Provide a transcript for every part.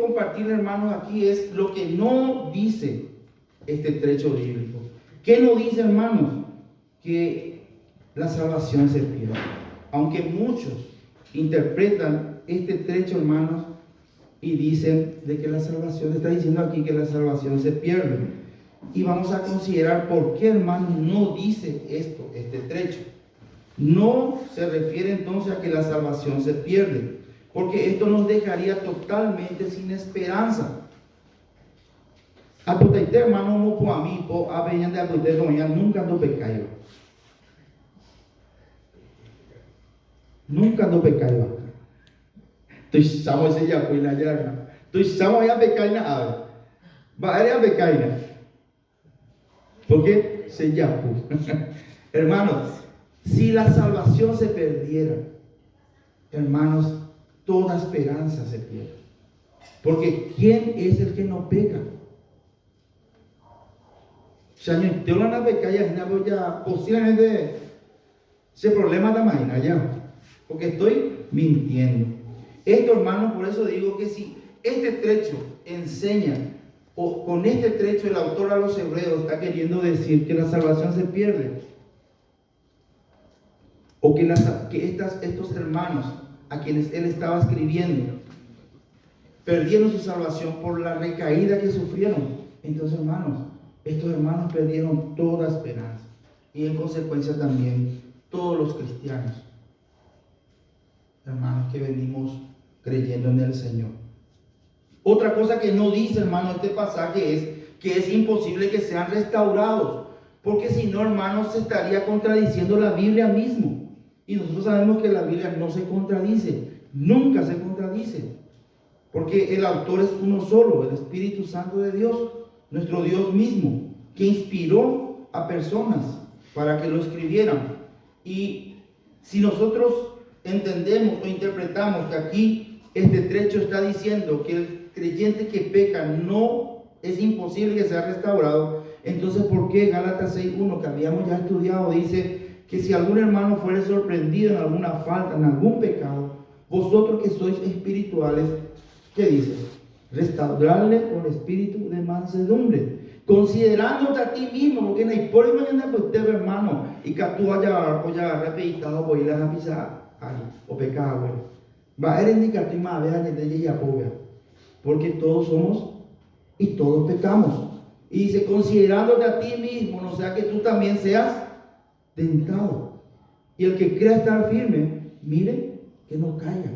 compartir, hermanos, aquí es lo que no dice este trecho bíblico. ¿Qué no dice, hermanos? Que la salvación se pierde. Aunque muchos interpretan este trecho, hermanos, y dicen de que la salvación, está diciendo aquí que la salvación se pierde. Y vamos a considerar por qué, hermanos, no dice esto, este trecho. No se refiere entonces a que la salvación se pierde, porque esto nos dejaría totalmente sin esperanza. A tu hermano, no por a mí, por a venir de a tu nunca no pecado. Nunca no pecado. Tu estamos ese ya fue la yarna. Tu estamos ya pecaina a va a pecaina. Porque se ya hermanos, si la salvación se perdiera, hermanos, toda esperanza se pierde. Porque ¿quién es el que no peca? Señor, yo la pecaya ya posiblemente ese problema también allá. Porque estoy mintiendo. Esto, hermanos, por eso digo que si este trecho enseña, o con este trecho el autor a los hebreos está queriendo decir que la salvación se pierde, o que estos hermanos a quienes él estaba escribiendo perdieron su salvación por la recaída que sufrieron, entonces, hermanos, estos hermanos perdieron toda esperanza, y en consecuencia también todos los cristianos, hermanos, que venimos creyendo en el Señor. Otra cosa que no dice, hermano, este pasaje es que es imposible que sean restaurados, porque si no, hermanos, se estaría contradiciendo la Biblia mismo. Y nosotros sabemos que la Biblia no se contradice, nunca se contradice, porque el autor es uno solo, el Espíritu Santo de Dios, nuestro Dios mismo, que inspiró a personas para que lo escribieran. Y si nosotros entendemos o interpretamos que aquí este trecho está diciendo que el creyente que peca no es imposible que sea restaurado, entonces ¿por qué Gálatas 6:1, que habíamos ya estudiado, dice que si algún hermano fuere sorprendido en alguna falta, en algún pecado, vosotros que sois espirituales, ¿qué dice? Restaurarle con espíritu de mansedumbre, considerándote a ti mismo, porque no hay por mañana pues usted, hermano, y que tú haya repetado por ir a pisar o pecado, bueno. Va a indicar tu madre de ella pobre, porque todos somos y todos pecamos. Y dice, considerándote a ti mismo, no sea que tú también seas tentado. Y el que crea estar firme, mire que no caiga.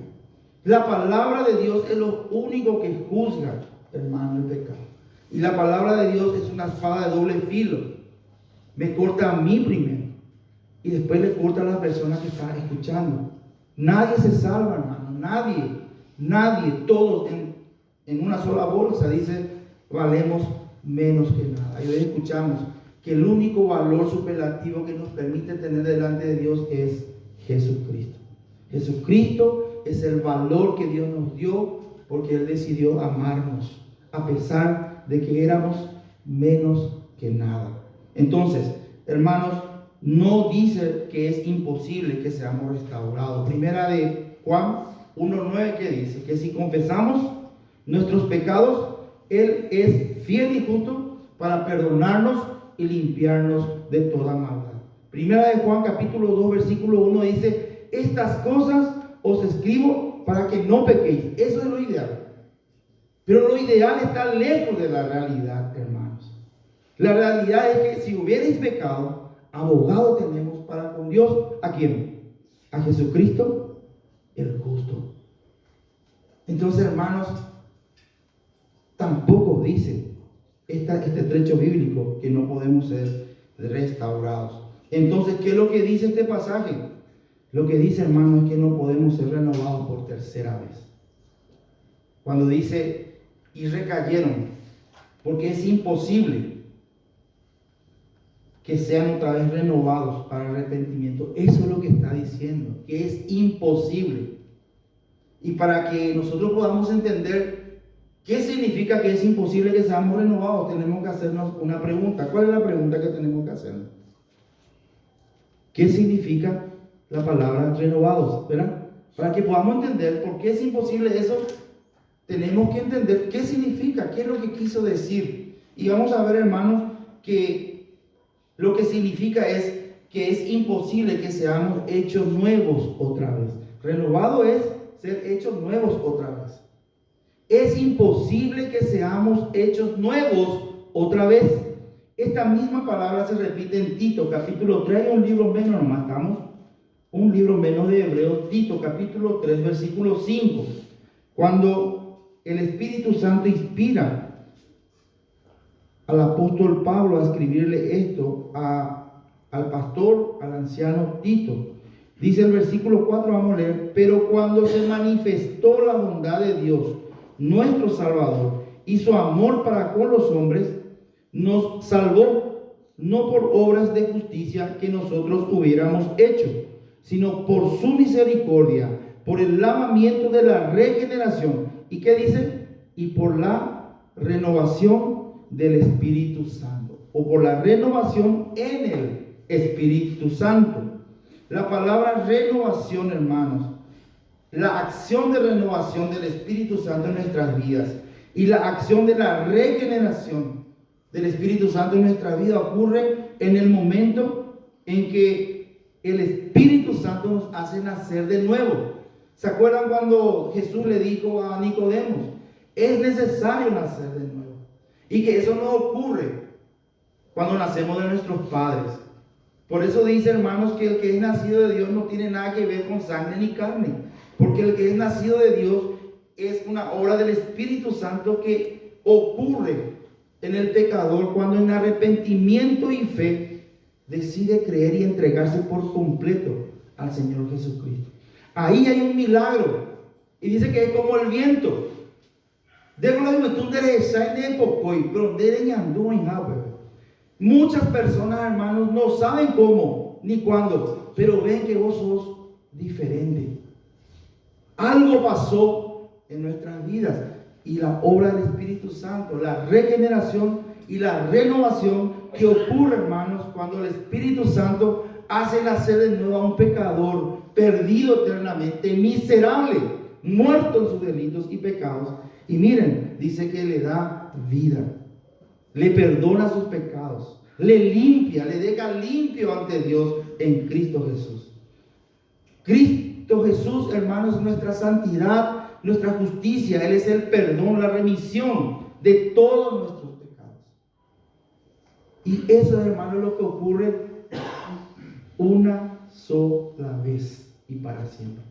La palabra de Dios es lo único que juzga, hermano, el pecado. Y la palabra de Dios es una espada de doble filo. Me corta a mí primero y después le corta a la persona que está escuchando. Nadie se salva, hermano, nadie, todos en una sola bolsa, dice, valemos menos que nada. Y hoy escuchamos que el único valor superlativo que nos permite tener delante de Dios es Jesucristo. Jesucristo es el valor que Dios nos dio porque Él decidió amarnos a pesar de que éramos menos que nada. Entonces, hermanos, no dice que es imposible que seamos restaurados. Primera de Juan 1:9, que dice que si confesamos nuestros pecados, Él es fiel y justo para perdonarnos y limpiarnos de toda maldad. Primera de Juan capítulo 2 versículo 1 dice, estas cosas os escribo para que no pequéis. Eso es lo ideal. Pero lo ideal está lejos de la realidad, hermanos. La realidad es que si hubierais pecado, abogado tenemos para con Dios. ¿A quién? A Jesucristo, el justo. Entonces, hermanos, tampoco dice este trecho bíblico que no podemos ser restaurados. Entonces, ¿qué es lo que dice este pasaje? Lo que dice, hermanos, es que no podemos ser renovados por tercera vez. Cuando dice, y recayeron, porque es imposible que sean otra vez renovados para arrepentimiento. Eso es lo que está diciendo, que es imposible. Y para que nosotros podamos entender qué significa que es imposible que seamos renovados, tenemos que hacernos una pregunta. ¿Cuál es la pregunta que tenemos que hacer? ¿Qué significa la palabra renovados? ¿Verdad? Para que podamos entender por qué es imposible eso, tenemos que entender qué significa, qué es lo que quiso decir. Y vamos a ver, hermanos, que lo que significa es que es imposible que seamos hechos nuevos otra vez. Renovado es ser hechos nuevos otra vez. Es imposible que seamos hechos nuevos otra vez. Esta misma palabra se repite en Tito, capítulo 3, un libro menos, nomás estamos, un libro menos de Hebreos, Tito, capítulo 3, versículo 5. Cuando el Espíritu Santo inspira al apóstol Pablo a escribirle esto al pastor, al anciano Tito. Dice el versículo 4, vamos a leer: pero cuando se manifestó la bondad de Dios, nuestro Salvador, y su amor para con los hombres, nos salvó, no por obras de justicia que nosotros hubiéramos hecho, sino por su misericordia, por el lavamiento de la regeneración. ¿Y qué dice? Y por la renovación del Espíritu Santo, o por la renovación en el Espíritu Santo. La palabra renovación, hermanos, la acción de renovación del Espíritu Santo en nuestras vidas y la acción de la regeneración del Espíritu Santo en nuestra vida ocurre en el momento en que el Espíritu Santo nos hace nacer de nuevo. ¿Se acuerdan cuando Jesús le dijo a Nicodemo: es necesario nacer de nuevo? Y que eso no ocurre cuando nacemos de nuestros padres. Por eso dice, hermanos, que el que es nacido de Dios no tiene nada que ver con sangre ni carne, porque el que es nacido de Dios es una obra del Espíritu Santo que ocurre en el pecador cuando en arrepentimiento y fe decide creer y entregarse por completo al Señor Jesucristo. Ahí hay un milagro, y dice que es como el viento. Muchas personas, hermanos, no saben cómo ni cuándo, pero ven que vos sos diferente. Algo pasó en nuestras vidas, y la obra del Espíritu Santo, la regeneración y la renovación que ocurre, hermanos, cuando el Espíritu Santo hace nacer de nuevo a un pecador perdido eternamente, miserable, muerto en sus delitos y pecados. Y miren, dice que le da vida, le perdona sus pecados, le limpia, le deja limpio ante Dios en Cristo Jesús. Cristo Jesús, hermanos, es nuestra santidad, nuestra justicia. Él es el perdón, la remisión de todos nuestros pecados. Y eso, hermanos, es lo que ocurre una sola vez y para siempre.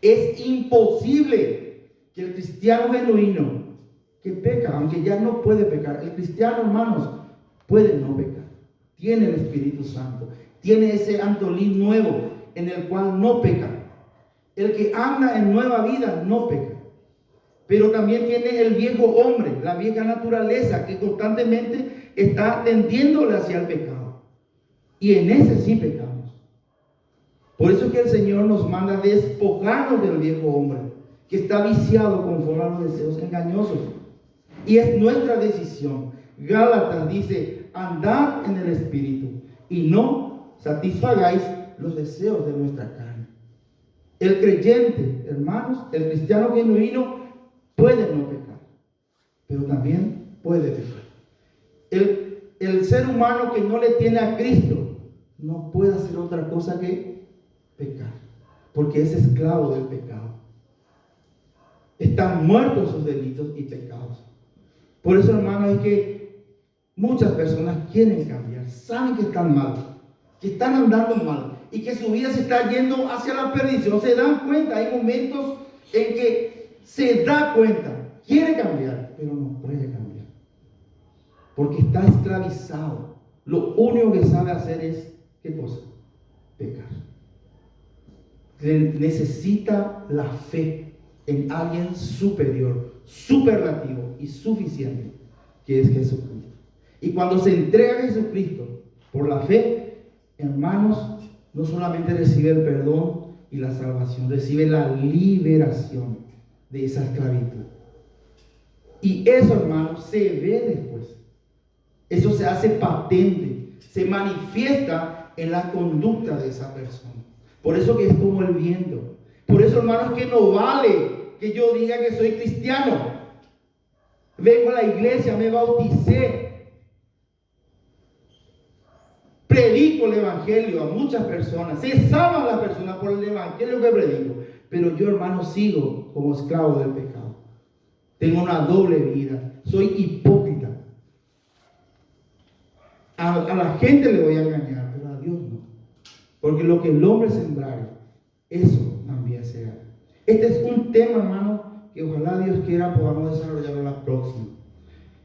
Es imposible que el cristiano genuino que peca, aunque ya no puede pecar, el cristiano, hermanos, puede no pecar. Tiene el Espíritu Santo, tiene ese antolín nuevo en el cual no peca. El que anda en nueva vida no peca. Pero también tiene el viejo hombre, la vieja naturaleza que constantemente está tendiéndole hacia el pecado. Y en ese sí pecamos. Por eso es que el Señor nos manda despojarnos del viejo hombre, que está viciado conforme a los deseos engañosos. Y es nuestra decisión. Gálatas dice: andad en el Espíritu y no satisfagáis los deseos de nuestra carne. El creyente, hermanos, el cristiano genuino puede no pecar, pero también puede pecar. El ser humano que no le tiene a Cristo no puede hacer otra cosa que pecar, porque es esclavo del pecado. Están muertos sus delitos y pecados. Por eso, hermanos, es que muchas personas quieren cambiar, saben que están mal, que están andando mal y que su vida se está yendo hacia la perdición. Se dan cuenta, hay momentos en que se da cuenta, quiere cambiar, pero no puede cambiar, porque está esclavizado. Lo único que sabe hacer es, ¿qué cosa? Pecar. Necesita la fe en alguien superior, superlativo y suficiente, que es Jesucristo. Y cuando se entrega a Jesucristo por la fe, hermanos, no solamente recibe el perdón y la salvación, recibe la liberación de esa esclavitud. Y eso, hermanos, se ve después. Eso se hace patente, se manifiesta en la conducta de esa persona. Por eso que es como el viento. Por eso, hermanos, que no vale que yo diga que soy cristiano, vengo a la iglesia, me bauticé, predico el evangelio a muchas personas, se salvan las personas por el evangelio que predico, pero yo, hermano, sigo como esclavo del pecado. Tengo una doble vida, soy hipócrita. A la gente le voy a engañar, pero a Dios no. Porque lo que el hombre sembrare, eso también será. Este es un tema, hermano, que ojalá Dios quiera podamos desarrollarlo la próxima.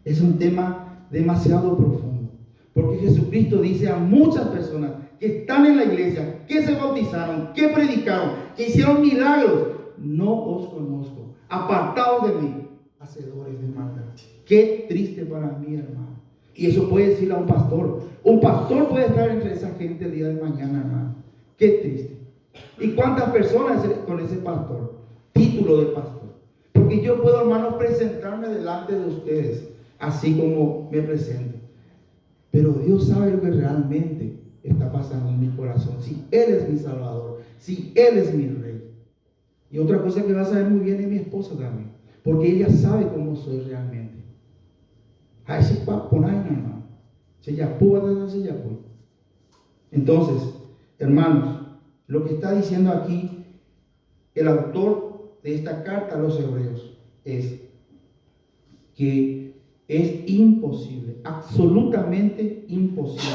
Es un tema demasiado profundo. Porque Jesucristo dice a muchas personas que están en la iglesia, que se bautizaron, que predicaron, que hicieron milagros: no os conozco, apartados de mí, hacedores de maldad. Qué triste para mí, hermano. Y eso puede decirle a un pastor. Un pastor puede estar entre esa gente el día de mañana, hermano. Qué triste. ¿Y cuántas personas con ese pastor? Título de pastor. Porque yo puedo, hermanos, presentarme delante de ustedes así como me presento. Pero Dios sabe lo que realmente está pasando en mi corazón. Si Él es mi Salvador, si Él es mi Rey. Y otra cosa que va a saber muy bien es mi esposa también. Porque ella sabe cómo soy realmente. Entonces, hermanos, lo que está diciendo aquí el autor de esta carta a los hebreos es que es imposible, absolutamente imposible,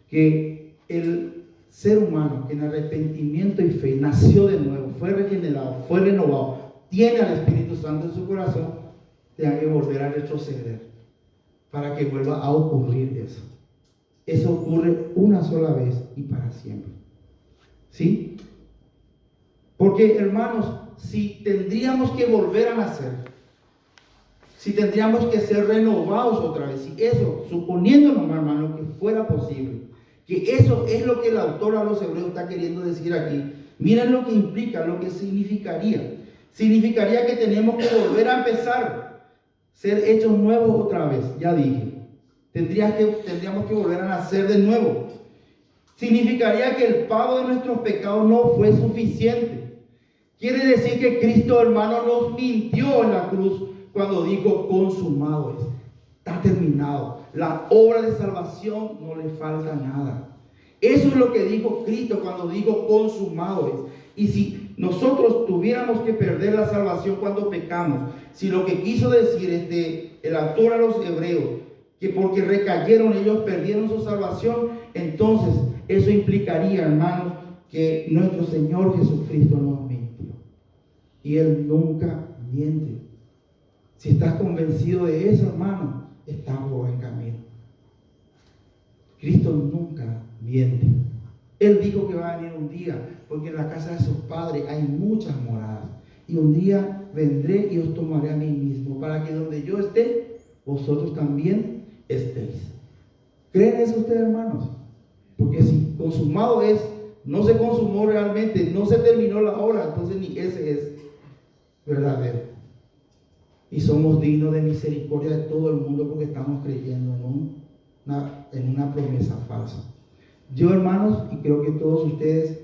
que el ser humano que en arrepentimiento y fe nació de nuevo, fue regenerado, fue renovado, tiene al Espíritu Santo en su corazón, tenga que volver a retroceder para que vuelva a ocurrir eso. Eso ocurre una sola vez y para siempre. ¿Sí? Porque, hermanos, si tendríamos que volver a nacer, si tendríamos que ser renovados otra vez, si eso, suponiéndonos, hermano, que fuera posible, que eso es lo que el autor a los hebreos está queriendo decir aquí, miren lo que implica, lo que significaría. Significaría que tenemos que volver a empezar, ser hechos nuevos otra vez, ya dije. Tendríamos que volver a nacer de nuevo. Significaría que el pago de nuestros pecados no fue suficiente. Quiere decir que Cristo, hermano, nos mintió en la cruz cuando dijo: consumado es, está terminado. La obra de salvación no le falta nada. Eso es lo que dijo Cristo cuando dijo: consumado es. Y si nosotros tuviéramos que perder la salvación cuando pecamos, si lo que quiso decir el autor a los hebreos, que porque recayeron ellos perdieron su salvación, entonces eso implicaría, hermanos, que nuestro Señor Jesucristo nos mintió. Y Él nunca miente. Si estás convencido de eso, hermano, estás por buen camino. Cristo nunca miente. Él dijo que va a venir un día, porque en la casa de sus padres hay muchas moradas. Y un día vendré y os tomaré a mí mismo, para que donde yo esté, vosotros también estéis. ¿Creen eso ustedes, hermanos? Porque si consumado es, no se consumó realmente, no se terminó la obra, entonces ni ese es verdadero. Y somos dignos de misericordia de todo el mundo porque estamos creyendo en una promesa falsa. Yo, hermanos, y creo que todos ustedes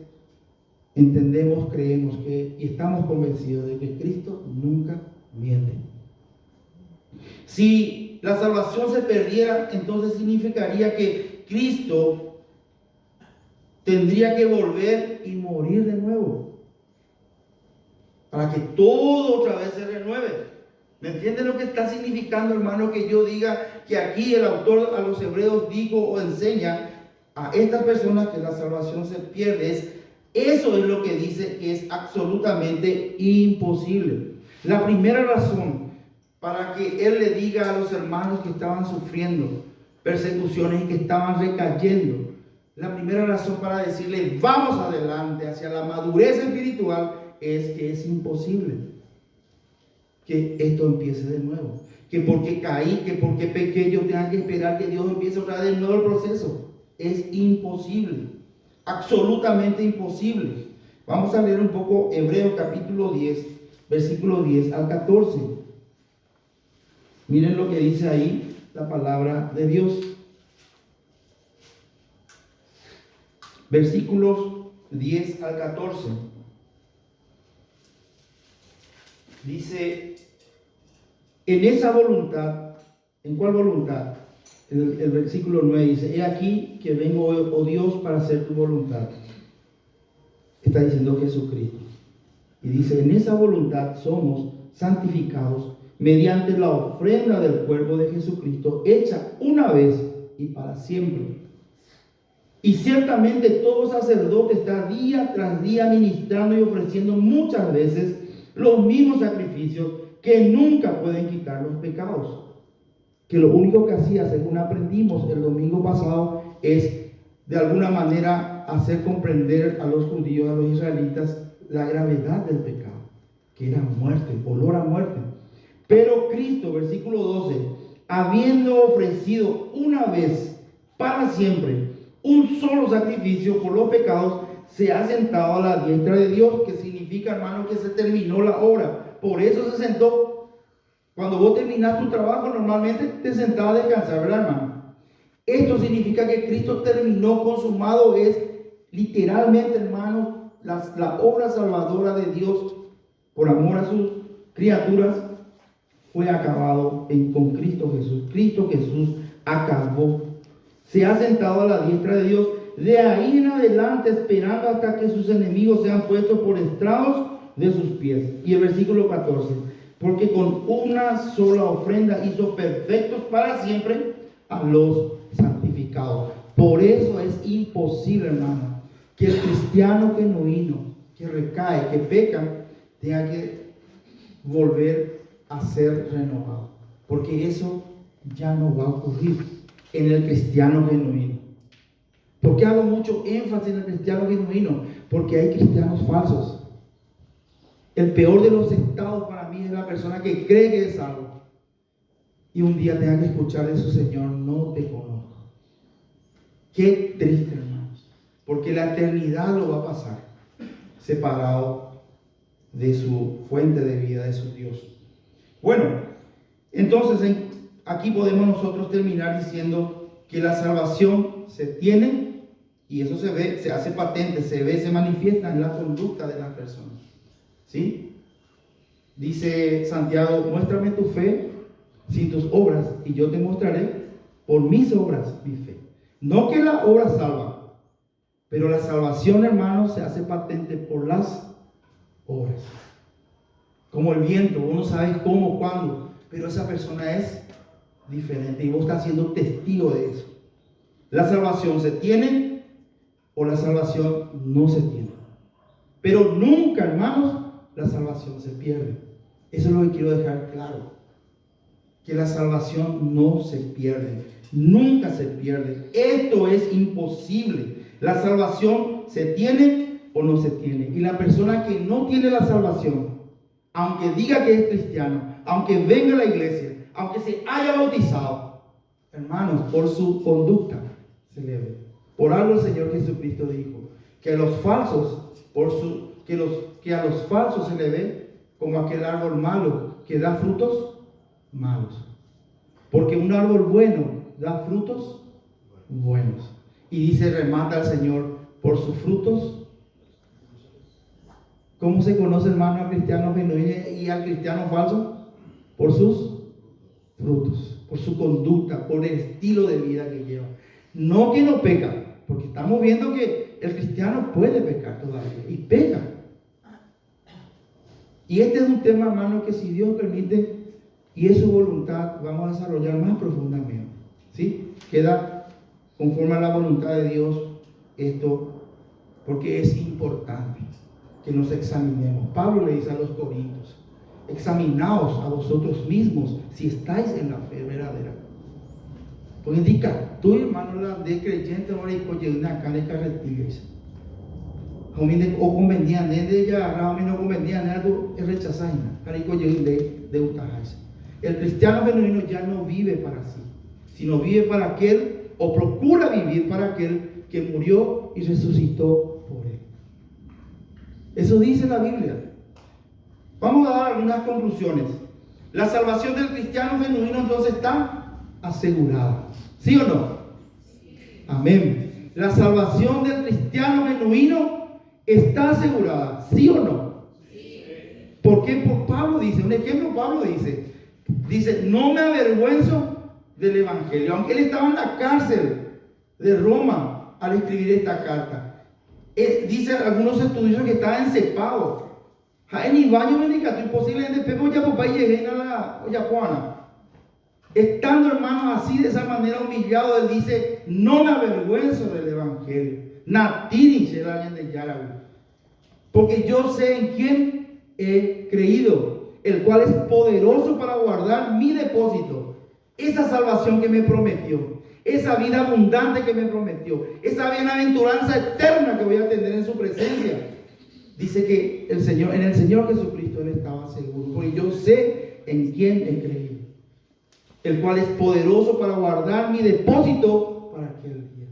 entendemos, creemos y estamos convencidos de que Cristo nunca miente. Si la salvación se perdiera, entonces significaría que Cristo tendría que volver y morir de nuevo para que todo otra vez se renueve. ¿Me entienden lo que está significando, hermano? Que yo diga que aquí el autor a los hebreos dijo o enseña a estas personas que la salvación se pierde. Eso es lo que dice que es absolutamente imposible. La primera razón para que él le diga a los hermanos que estaban sufriendo persecuciones y que estaban recayendo, la primera razón para decirle vamos adelante hacia la madurez espiritual es que es imposible que esto empiece de nuevo, que porque caí, que porque pequé yo tenga que esperar que Dios empiece otra vez de nuevo el proceso. Es imposible, absolutamente imposible. Vamos a leer un poco Hebreos capítulo 10, versículo 10 al 14. Miren lo que dice ahí la palabra de Dios. Versículos 10 al 14. Dice: En esa voluntad, ¿en cuál voluntad? El versículo 9 dice, he aquí que vengo, oh Dios, para hacer tu voluntad. Está diciendo Jesucristo. Y dice, en esa voluntad somos santificados mediante la ofrenda del cuerpo de Jesucristo, hecha una vez y para siempre. Y ciertamente todo sacerdote está día tras día ministrando y ofreciendo muchas veces los mismos sacrificios que nunca pueden quitar los pecados. Que lo único que hacía, según aprendimos el domingo pasado, es de alguna manera hacer comprender a los judíos, a los israelitas, la gravedad del pecado, que era muerte, olor a muerte. Pero Cristo, versículo 12, habiendo ofrecido una vez para siempre un solo sacrificio por los pecados, se ha sentado a la diestra de Dios, que significa, hermano, que se terminó la obra. Por eso se sentó. Cuando vos terminás tu trabajo, normalmente te sentás a descansar, ¿verdad, hermano? Esto significa que Cristo terminó, consumado es literalmente, hermano, la obra salvadora de Dios por amor a sus criaturas fue acabado con Cristo Jesús. Cristo Jesús acabó. Se ha sentado a la diestra de Dios, de ahí en adelante esperando hasta que sus enemigos sean puestos por estrados de sus pies. Y el versículo 14, porque con una sola ofrenda hizo perfectos para siempre a los santificados. Por eso es imposible, hermano, que el cristiano genuino, que recae, que peca, tenga que volver a ser renovado. Porque eso ya no va a ocurrir en el cristiano genuino. ¿Por qué hago mucho énfasis en el cristiano genuino? Porque hay cristianos falsos. El peor de los estados para mí es la persona que cree que es salvo y un día tenga que escuchar de su Señor, no te conozco. Qué triste, hermanos, porque la eternidad lo va a pasar separado de su fuente de vida, de su Dios. Bueno, entonces aquí podemos nosotros terminar diciendo que la salvación se tiene, y eso se ve, se hace patente, se ve, se manifiesta en la conducta de las personas. ¿Sí? Dice Santiago, muéstrame tu fe sin tus obras, y yo te mostraré por mis obras mi fe. No que la obra salva, pero la salvación, hermanos, se hace patente por las obras. Como el viento, uno sabe cómo, cuándo, pero esa persona es diferente y vos estás siendo testigo de eso. La salvación se tiene o la salvación no se tiene. Pero nunca, hermanos, la salvación se pierde. Eso es lo que quiero dejar claro. Que la salvación no se pierde. Nunca se pierde. Esto es imposible. La salvación se tiene o no se tiene. Y la persona que no tiene la salvación, aunque diga que es cristiano, aunque venga a la iglesia, aunque se haya bautizado, hermanos, por su conducta se le ve. Por algo el Señor Jesucristo dijo que a los falsos, que a los falsos se le ve como aquel árbol malo que da frutos malos. Porque un árbol bueno da frutos buenos. Y dice, remata al Señor, por sus frutos. ¿Cómo se conoce, hermano, al cristiano genuino y al cristiano falso? Por sus frutos, por su conducta, por el estilo de vida que lleva. No que no peca, porque estamos viendo que el cristiano puede pecar todavía y peca. Y este es un tema, hermano, que si Dios permite y es su voluntad, vamos a desarrollar más profundamente. ¿Sí? Queda conforme a la voluntad de Dios esto, porque es importante que nos examinemos. Pablo le dice a los corintios, examinaos a vosotros mismos si estáis en la fe verdadera. Pues indica, tú, hermano, la de creyente, ahora y coye una cara de carretilla. O convenían de ella, realmente no convenían, era rechazar, para y coye de utajarse. El cristiano genuino ya no vive para sí, sino vive para aquel, o procura vivir para aquel que murió y resucitó por él. Eso dice la Biblia. Vamos a dar algunas conclusiones. La salvación del cristiano genuino entonces está asegurada. ¿Sí o no? Sí. Amén. La salvación del cristiano genuino está asegurada. ¿Sí o no? Sí. ¿Por qué? Por Pablo dice, un ejemplo, Pablo dice, Dice, no me avergüenzo del Evangelio. Aunque él estaba en la cárcel de Roma al escribir esta carta. Dice algunos estudiosos que estaba encepado. Ni baño medicato, posiblemente Pepe ya papá llegué a la Oyapuana. Estando, hermanos, así de esa manera humillado, él dice, no me avergüenzo del Evangelio. Natiri será alguien de Yarabu. Porque yo sé en quién he creído, el cual es poderoso para guardar mi depósito. Esa salvación que me prometió, esa vida abundante que me prometió, esa bienaventuranza eterna que voy a tener en su presencia. Dice que en el Señor Jesucristo él estaba seguro, porque yo sé en quién he creído, el cual es poderoso para guardar mi depósito para aquel día.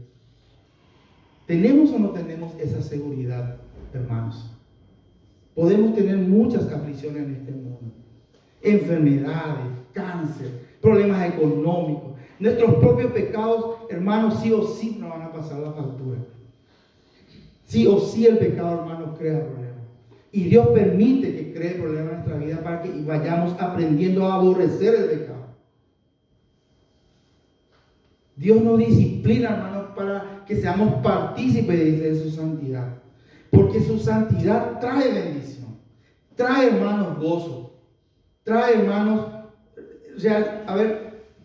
¿Tenemos o no tenemos esa seguridad, hermanos? Podemos tener muchas aflicciones en este mundo, enfermedades, cáncer, problemas económicos, nuestros propios pecados, hermanos, sí o sí nos van a pasar la factura. Sí o sí el pecado, hermanos, crea problemas. Y Dios permite que cree problemas en nuestra vida para que vayamos aprendiendo a aborrecer el pecado. Dios nos disciplina, hermanos, para que seamos partícipes de su santidad. Porque su santidad trae bendición, trae, hermanos, gozo, trae, hermanos,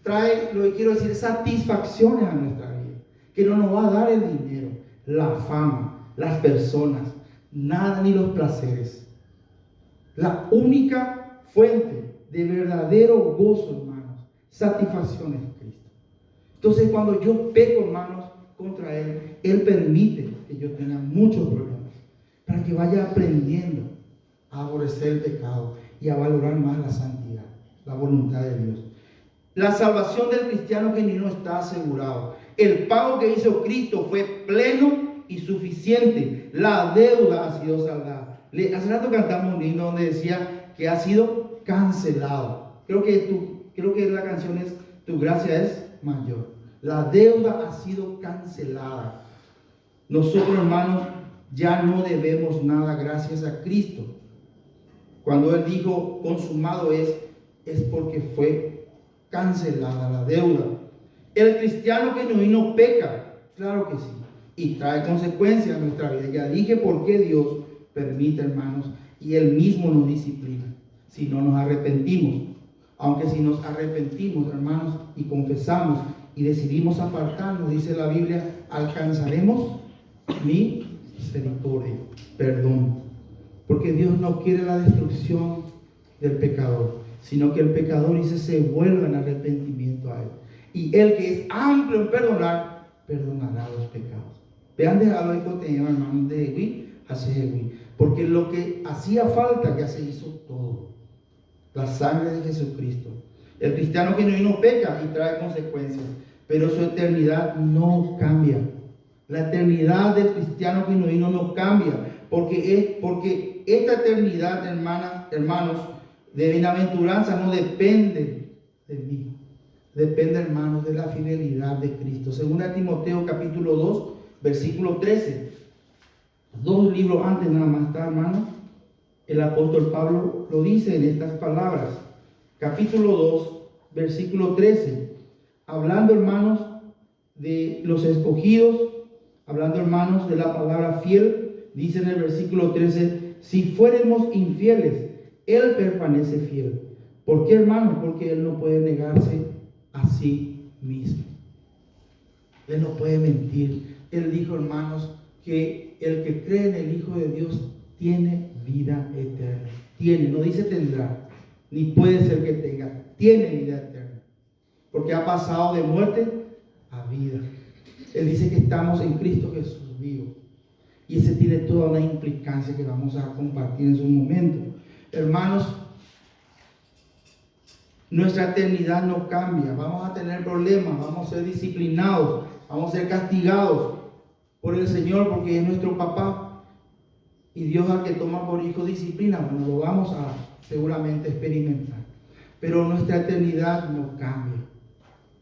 trae, lo que quiero decir, satisfacciones a nuestra vida, que no nos va a dar el dinero, la fama, las personas, nada, ni los placeres. La única fuente de verdadero gozo, hermanos, satisfacción es Cristo. Entonces, cuando yo peco, hermanos, contra Él, Él permite que yo tenga muchos problemas, para que vaya aprendiendo a aborrecer el pecado y a valorar más la santidad, la voluntad de Dios. La salvación del cristiano genuino está asegurado. El pago que hizo Cristo fue pleno y suficiente. La deuda ha sido saldada. Hace rato cantamos un himno donde decía que ha sido cancelado. Creo que la canción es Tu gracia es mayor. La deuda ha sido cancelada. Nosotros, hermanos, ya no debemos nada gracias a Cristo. Cuando Él dijo consumado es porque fue cancelada la deuda. El cristiano genuino peca, claro que sí, y trae consecuencias a nuestra vida. Ya dije por qué Dios permite, hermanos, y Él mismo nos disciplina si no nos arrepentimos. Aunque si nos arrepentimos, hermanos, y confesamos y decidimos apartarnos, dice la Biblia, alcanzaremos misericordia, perdón. Porque Dios no quiere la destrucción del pecador, sino que el pecador, dice, se vuelva en arrepentimiento a Él. Y Él, que es amplio en perdonar, perdonará los pecados. Vean de algo que tenía, hermanos, de Egui, hace Egui. Porque lo que hacía falta ya se hizo todo. La sangre de Jesucristo. El cristiano genuino peca y trae consecuencias, pero su eternidad no cambia. La eternidad del cristiano genuino no cambia, porque esta eternidad, hermanos, de bienaventuranza no depende de mí. Depende, hermanos, de la fidelidad de Cristo. Según Timoteo capítulo 2, versículo 13. 2 libros antes nada más está, hermanos. El apóstol Pablo lo dice en estas palabras. Capítulo 2, versículo 13. Hablando, hermanos, de los escogidos, hablando, hermanos, de la palabra fiel, dice en el versículo 13, si fuéramos infieles, Él permanece fiel. ¿Por qué, hermanos? Porque Él no puede negarse a sí mismo. Él no puede mentir. Él dijo, hermanos, que el que cree en el Hijo de Dios tiene vida eterna. Tiene, no dice tendrá, ni puede ser que tenga, tiene vida eterna. Porque ha pasado de muerte a vida. Él dice que estamos en Cristo Jesús vivo. Y ese tiene toda una implicancia que vamos a compartir en su momento. Hermanos, nuestra eternidad no cambia. Vamos a tener problemas, vamos a ser disciplinados, vamos a ser castigados por el Señor porque es nuestro papá. Y Dios, al que toma por hijo, disciplina. Bueno, lo vamos a seguramente experimentar. Pero nuestra eternidad no cambia.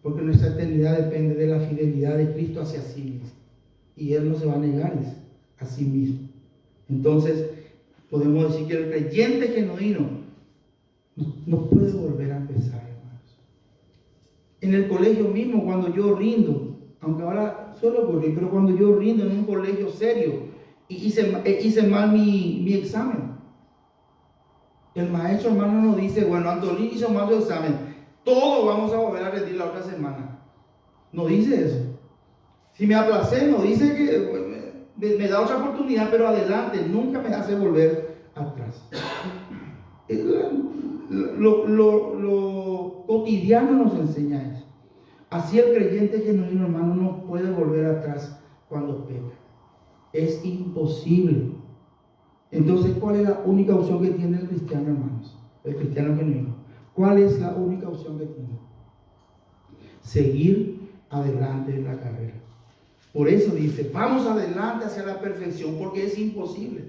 Porque nuestra eternidad depende de la fidelidad de Cristo hacia sí mismo. Y Él no se va a negar a sí mismo. Entonces, podemos decir que el creyente genuino no puede volver a empezar, hermano. En el colegio mismo, cuando yo rindo, aunque ahora suele ocurrir, pero cuando yo rindo en un colegio serio y hice mal mi examen, el maestro, hermano, nos dice, bueno, Antolín hizo mal su examen, todos vamos a volver a rendir la otra semana. No dice eso. Si me aplacé, no dice que me da otra oportunidad, pero adelante, nunca me hace volver atrás. Lo cotidiano nos enseña eso. Así el creyente genuino, hermano, no puede volver atrás cuando peca. Es imposible. Entonces, ¿cuál es la única opción que tiene el cristiano, hermanos? El cristiano genuino. ¿Cuál es la única opción que tiene? Seguir adelante en la carrera. Por eso dice, vamos adelante hacia la perfección, porque es imposible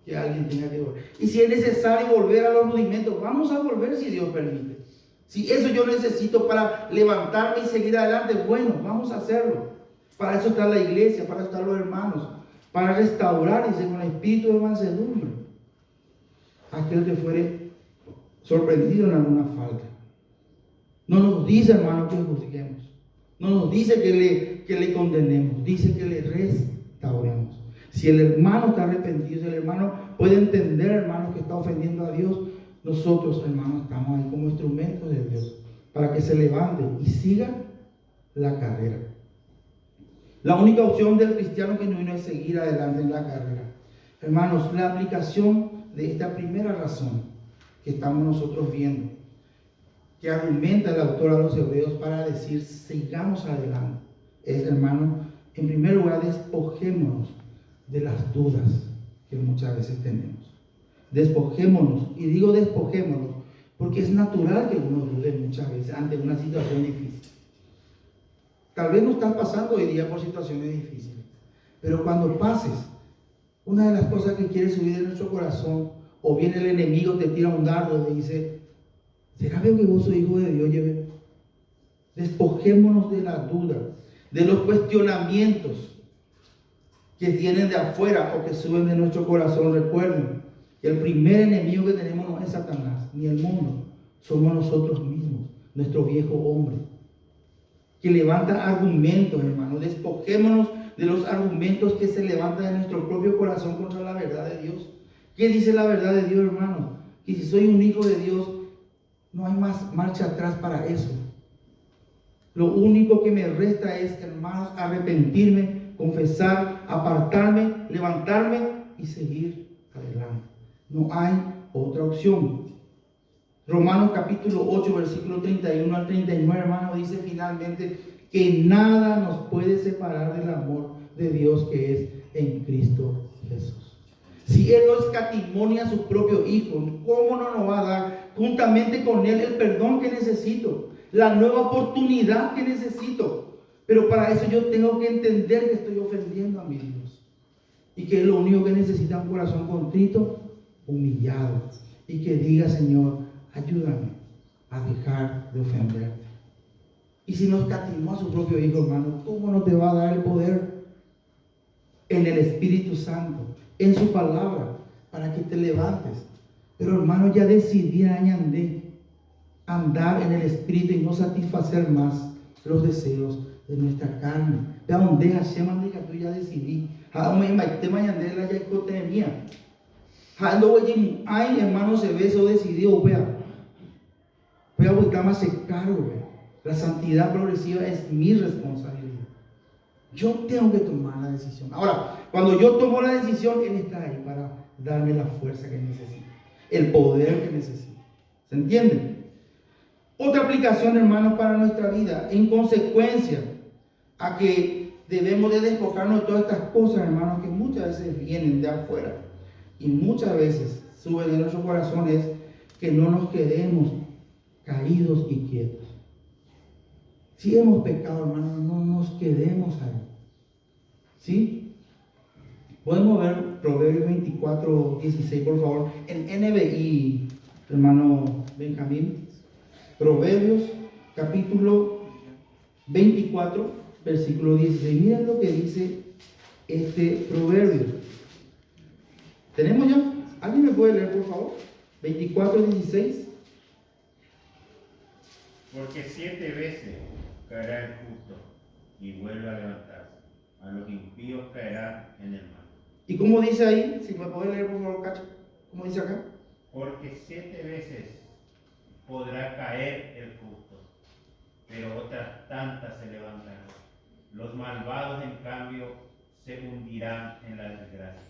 que alguien tenga que volver. Y si es necesario volver a los rudimentos, vamos a volver si Dios permite. Si eso yo necesito para levantarme y seguir adelante, bueno, vamos a hacerlo. Para eso está la iglesia, para eso están los hermanos, para restaurar, dice, con espíritu de mansedumbre aquel que fuere sorprendido en alguna falta. No nos dice, hermano, que juzguemos. No nos dice que le condenemos. Dice que le restauremos. Si el hermano está arrepentido, si el hermano puede entender, hermano, que está ofendiendo a Dios, nosotros, hermanos, estamos ahí como instrumentos de Dios para que se levante y siga la carrera. La única opción del cristiano genuino es seguir adelante en la carrera. Hermanos, la aplicación de esta primera razón que estamos nosotros viendo, que argumenta el autor a los hebreos para decir sigamos adelante, es, hermano, en primer lugar, despojémonos de las dudas que muchas veces tenemos. Despojémonos, y digo despojémonos porque es natural que uno dude muchas veces ante una situación difícil. Tal vez no estás pasando hoy día por situaciones difíciles, pero cuando pases, una de las cosas que quiere subir en nuestro corazón, o viene el enemigo, te tira un dardo y dice, ¿será que vos sos hijo de Dios? Lleve. Despojémonos de la duda, de los cuestionamientos que vienen de afuera o que suben de nuestro corazón. Recuerden que el primer enemigo que tenemos no es Satanás ni el mundo, somos nosotros mismos, nuestro viejo hombre, que levanta argumentos, hermanos. Despojémonos de los argumentos que se levantan en nuestro propio corazón contra la verdad de Dios. ¿Qué dice la verdad de Dios, hermano? Que si soy un hijo de Dios, no hay más marcha atrás para eso. Lo único que me resta es, hermanos, arrepentirme, confesar, apartarme, levantarme y seguir adelante. No hay otra opción. Romanos capítulo 8, versículo 31 al 39, hermano, dice finalmente que nada nos puede separar del amor de Dios que es en Cristo Jesús. Si Él no escatimonia a su propio Hijo, ¿cómo no nos va a dar juntamente con Él el perdón que necesito? La nueva oportunidad que necesito. Pero para eso yo tengo que entender que estoy ofendiendo a mi Dios. Y que es lo único que necesita un corazón contrito, humillado. Y que diga, Señor, ayúdame a dejar de ofenderte. Y si no escatimó a su propio Hijo, hermano, ¿cómo no te va a dar el poder en el Espíritu Santo, en su palabra, para que te levantes? Pero, hermano, ya decidí andar en el Espíritu y no satisfacer más los deseos de nuestra carne. De donde Hashem anda, tú ya decidí. Ay, hermano, se ve eso decidido, vea. Voy a buscar más ese cargo, vea. La santidad progresiva es mi responsabilidad. Yo tengo que tomar la decisión. Ahora, cuando yo tomo la decisión, Él está ahí para darme la fuerza que necesito, el poder que necesito. ¿Se entiende? Otra aplicación, hermanos, para nuestra vida, en consecuencia a que debemos de despojarnos de todas estas cosas, hermanos, que muchas veces vienen de afuera y muchas veces suben en nuestros corazones, que no nos quedemos caídos y quietos. Si hemos pecado, hermanos, no nos quedemos ahí. ¿Sí? Podemos ver Proverbios 24, 16, por favor, en NBI, hermano Benjamín. Proverbios capítulo 24, versículo 16. Miren lo que dice este proverbio. ¿Tenemos ya? ¿Alguien me puede leer, por favor? 24, 16. Porque 7 veces caerá el justo y vuelve a levantarse. A los impíos caerán en el mar. ¿Y cómo dice ahí? Si me puede leer, por favor, Cacho. ¿Cómo dice acá? Porque 7 veces podrá caer el justo, pero otras tantas se levantarán. Los malvados, en cambio, se hundirán en la desgracia.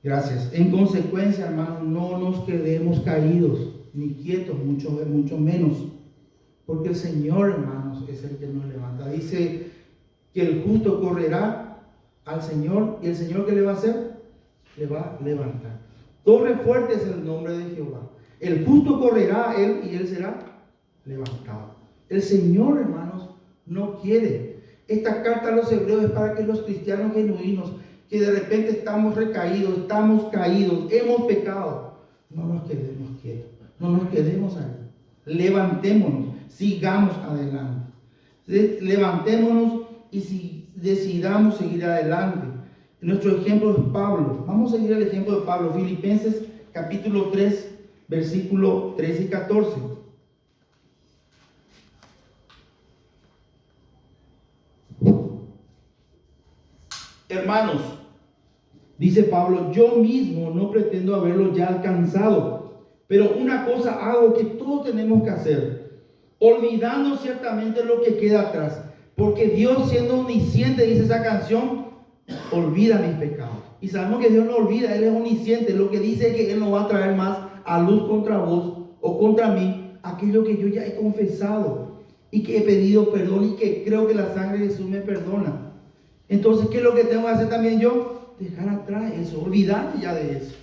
Gracias. En consecuencia, hermanos, no nos quedemos caídos, ni quietos, mucho menos. Porque el Señor, hermanos, es el que nos levanta. Dice que el justo correrá al Señor, y el Señor, ¿qué le va a hacer? Le va a levantar. Torre fuerte es el nombre de Jehová. El justo correrá a él y él será levantado. El Señor, hermanos, no quiere. Esta carta a los hebreos es para que los cristianos genuinos, que de repente estamos recaídos, estamos caídos, hemos pecado, no nos quedemos quietos, no nos quedemos ahí. Levantémonos, sigamos adelante. Levantémonos y si decidamos seguir adelante. Nuestro ejemplo es Pablo. Vamos a seguir el ejemplo de Pablo. Filipenses capítulo 3, versículo 13 y 14. Hermanos, dice Pablo, yo mismo no pretendo haberlo ya alcanzado, pero una cosa hago que todos tenemos que hacer, olvidando ciertamente lo que queda atrás, porque Dios, siendo omnisciente, dice esa canción, olvida mis pecados. Y sabemos que Dios no olvida, Él es omnisciente. Lo que dice es que Él no va a traer más a luz contra vos o contra mí aquello que yo ya he confesado y que he pedido perdón y que creo que la sangre de Jesús me perdona. Entonces, ¿qué es lo que tengo que hacer también yo? Dejar atrás eso, olvidarte ya de eso.